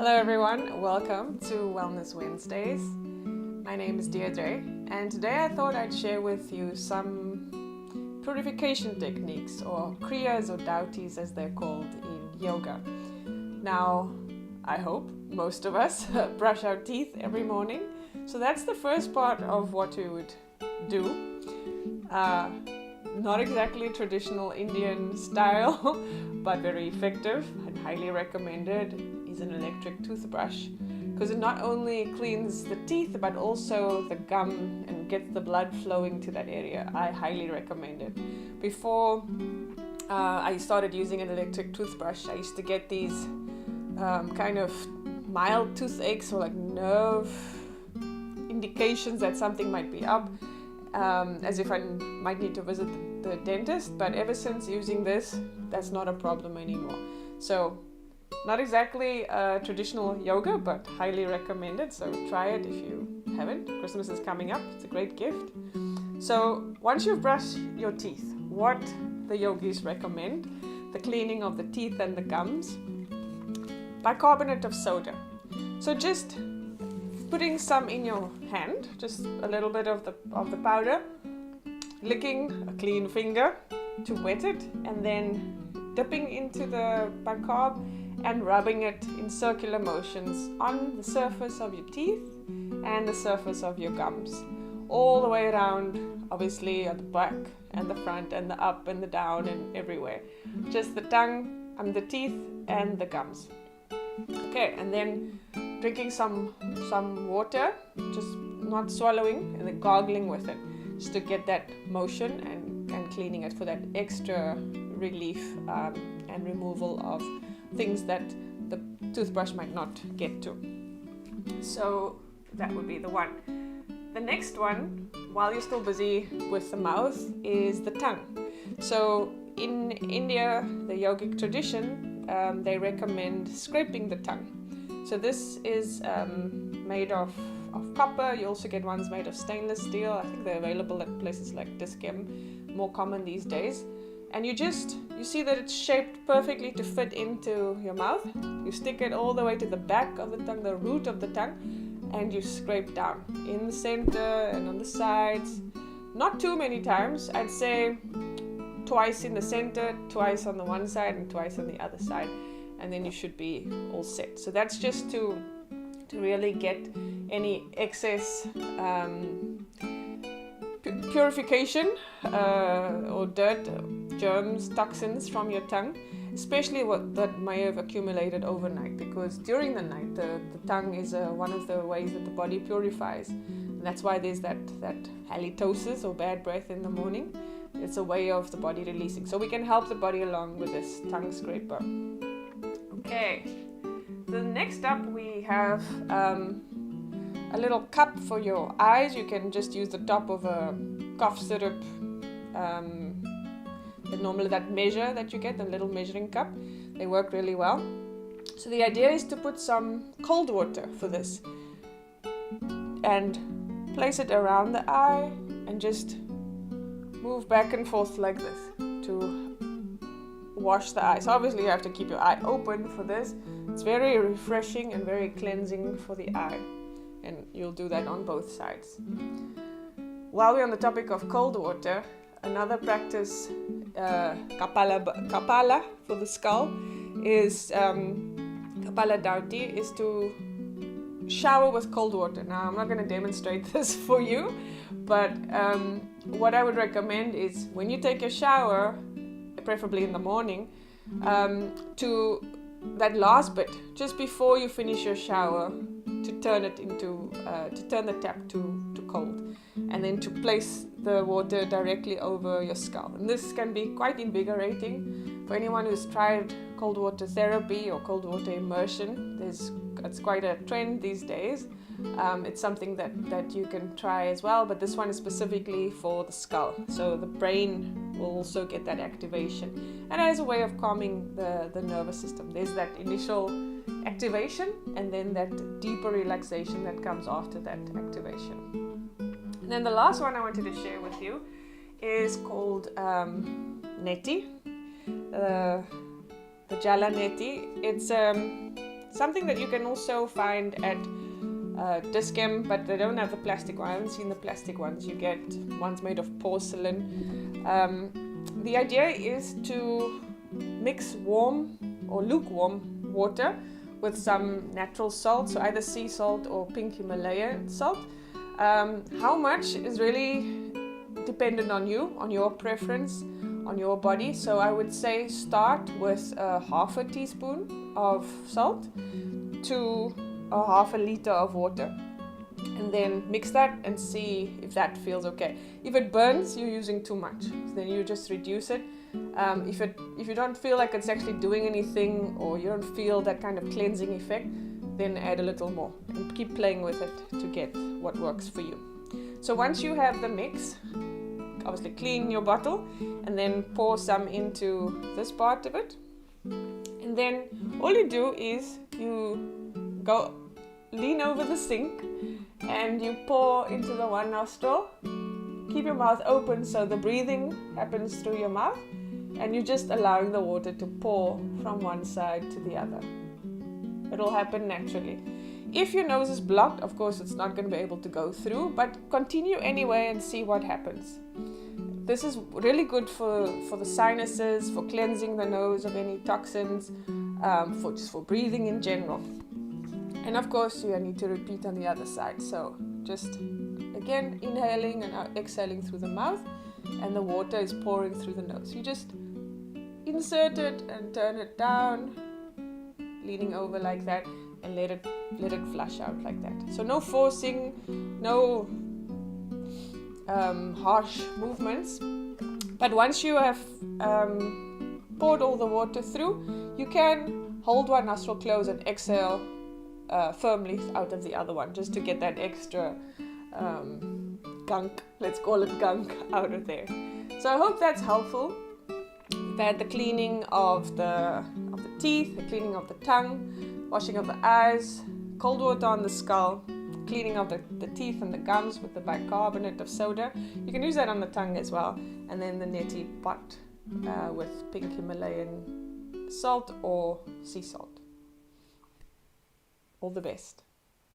Hello everyone, welcome to Wellness Wednesdays. My name is Deirdre and today I thought I'd share with you some purification techniques, or kriyas or dhautis as they're called in yoga. Now, I hope most of us brush our teeth every morning, so that's the first part of what we would do. Not exactly traditional Indian style, but very effective and highly recommended is an electric toothbrush, because it not only cleans the teeth but also the gum and gets the blood flowing to that area. I highly recommend it. Before I started using an electric toothbrush, I used to get these kind of mild toothaches or like nerve indications that something might be up. As if I might need to visit the dentist, but ever since using this, that's not a problem anymore. So, not exactly traditional yoga, but highly recommended. So try it if you haven't. Christmas is coming up, it's a great gift. So once you've brushed your teeth, what the yogis recommend, the cleaning of the teeth and the gums, bicarbonate of soda. So just putting some in your hand, just a little bit of the powder, licking a clean finger to wet it, and then dipping into the bicarb and rubbing it in circular motions on the surface of your teeth and the surface of your gums, all the way around, obviously at the back and the front and the up and the down and everywhere. Just the tongue and the teeth and the gums. Okay, and then drinking some water, just not swallowing, and then gargling with it, just to get that motion and cleaning it for that extra relief and removal of things that the toothbrush might not get to. So that would be the one. The next one, while you're still busy with the mouth, is the tongue. So in India, the yogic tradition, they recommend scraping the tongue. So this is made of copper. You also get ones made of stainless steel. I think they're available at places like Discam, more common these days. And you see that it's shaped perfectly to fit into your mouth. You stick it all the way to the back of the tongue, the root of the tongue, and you scrape down in the center and on the sides. Not too many times. I'd say twice in the center, twice on the one side, and twice on the other side. And then you should be all set. So that's just to really get any excess purification or dirt, germs, toxins from your tongue, especially what that may have accumulated overnight, because during the night the tongue is one of the ways that the body purifies, and that's why there's that halitosis or bad breath in the morning. It's a way of the body releasing, so we can help the body along with this tongue scraper. Okay, so next up we have a little cup for your eyes. You can just use the top of a cough syrup, normally that measure that you get, the little measuring cup. They work really well. So the idea is to put some cold water for this and place it around the eye and just move back and forth like this to wash the eye. So obviously you have to keep your eye open for this. It's very refreshing and very cleansing for the eye, and you'll do that on both sides. While we're on the topic of cold water, another practice, kapala for the skull, is kapala dhauti, is to shower with cold water. Now I'm not going to demonstrate this for you, but what I would recommend is when you take a shower, preferably in the morning, to that last bit, just before you finish your shower, to turn it into, to turn the tap to cold, and then to place the water directly over your skull. And this can be quite invigorating for anyone who's tried cold water therapy or cold water immersion. It's quite a trend these days. It's something that you can try as well, but this one is specifically for the skull, so the brain will also get that activation, and as a way of calming the nervous system. There's that initial activation and then that deeper relaxation that comes after that activation. And then the last one I wanted to share with you is called neti, the jala neti. It's Something that you can also find at Discam, but they don't have the plastic one. I haven't seen the plastic ones. You get ones made of porcelain. The idea is to mix warm or lukewarm water with some natural salt, so either sea salt or pink Himalayan salt. How much is really dependent on you, on your preference, on your body. So I would say start with half a teaspoon of salt to half a liter of water, and then mix that and see if that feels okay. If it burns, you're using too much, so then you just reduce it. If you don't feel like it's actually doing anything, or you don't feel that kind of cleansing effect, then add a little more and keep playing with it to get what works for you. So once you have the mix, obviously clean your bottle and then pour some into this part of it, and then all you do is you go lean over the sink and you pour into the one nostril. Keep your mouth open so the breathing happens through your mouth, and you're just allowing the water to pour from one side to the other. It'll happen naturally. If your nose is blocked, of course it's not going to be able to go through, but continue anyway and see what happens. This is really good for the sinuses, for cleansing the nose of any toxins, for breathing in general. And of course you need to repeat on the other side. So just again inhaling and exhaling through the mouth, and the water is pouring through the nose. You just insert it and turn it down, leaning over like that, and let it flush out like that. So no forcing, no harsh movements. But once you have poured all the water through, you can hold one nostril closed and exhale firmly out of the other one, just to get that extra gunk, let's call it gunk, out of there. So I hope that's helpful. We've had the cleaning of the teeth, the cleaning of the tongue, washing of the eyes, cold water on the skull, cleaning of the teeth and the gums with the bicarbonate of soda. You can use that on the tongue as well. And then the neti pot with pink Himalayan salt or sea salt. All the best.